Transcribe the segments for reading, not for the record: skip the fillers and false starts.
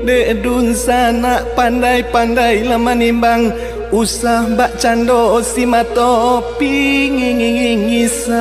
Dedun sana pandai-pandai lah manimbang usah bak cando si mato pingisau.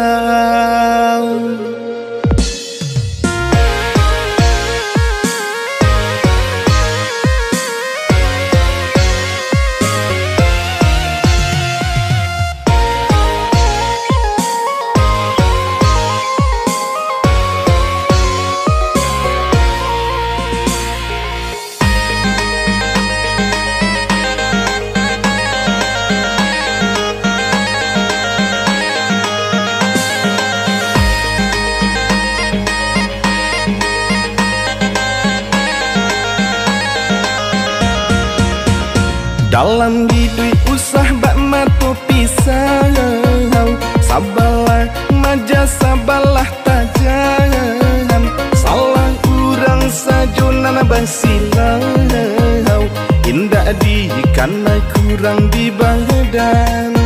Dalam hidup usah bak mato pisau, sabalah maja sabalah tajam. Salah kurang sajunan basilau, indah di karena kurang di badan.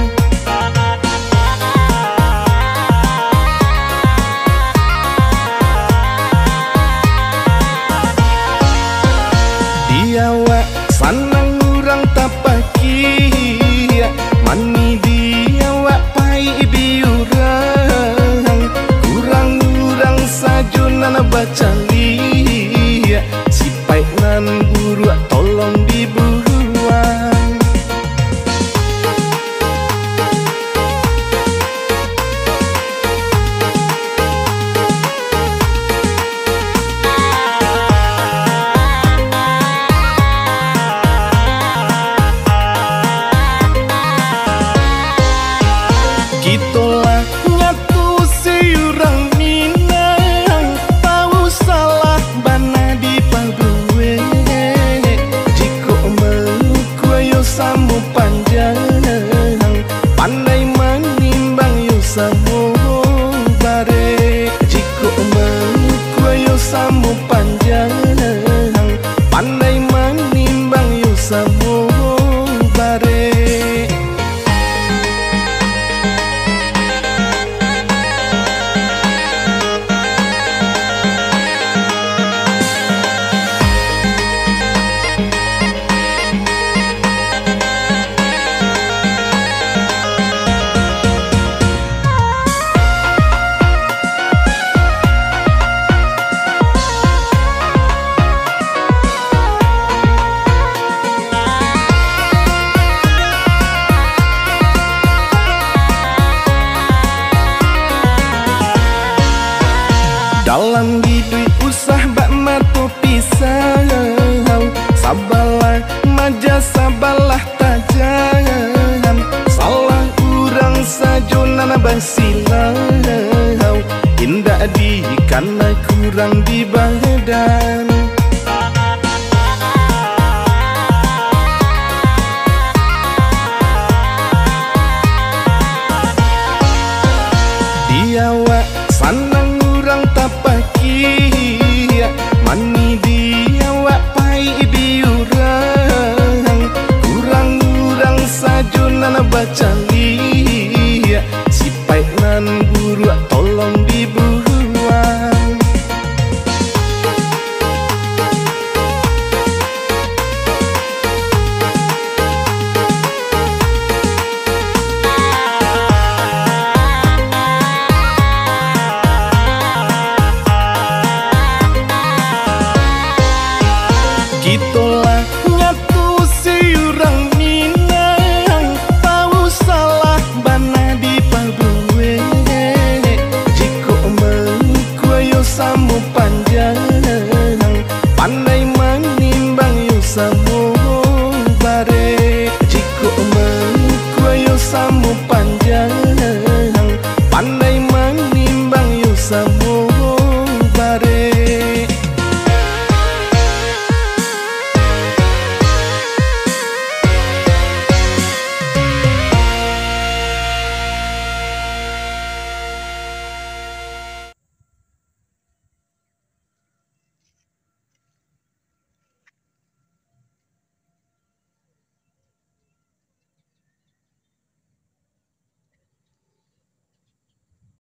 Diawak sanang urang tapaki, mani dia wak pai biurang. Kurang-kurang sajunan baca li, si pai nan buru tolong diburuang. Itulah nyatu siurang minang, tahu salah bana di pabuwe. Jiko mengkuayo samu panjang, pandai menimbang yo samu bare. Jiko mengkuayo samu panjang, pandai menimbang yo samu bare. Dalam hidup usah bak mato pisau, sabalah maja sabalah tajam. Salah kurang sajunan basilau, indah di karena kurang di badan. Diawak sanang urang tapaki, mani dia wak pai biurang. Kurang-kurang sajunan baca li, si pai nan buru tolong diburuang. Itulah nyatu siurang minang, tahu salah bana di pabuwe. Jiko mengkuayo samu panjang, pandai menimbang yo samu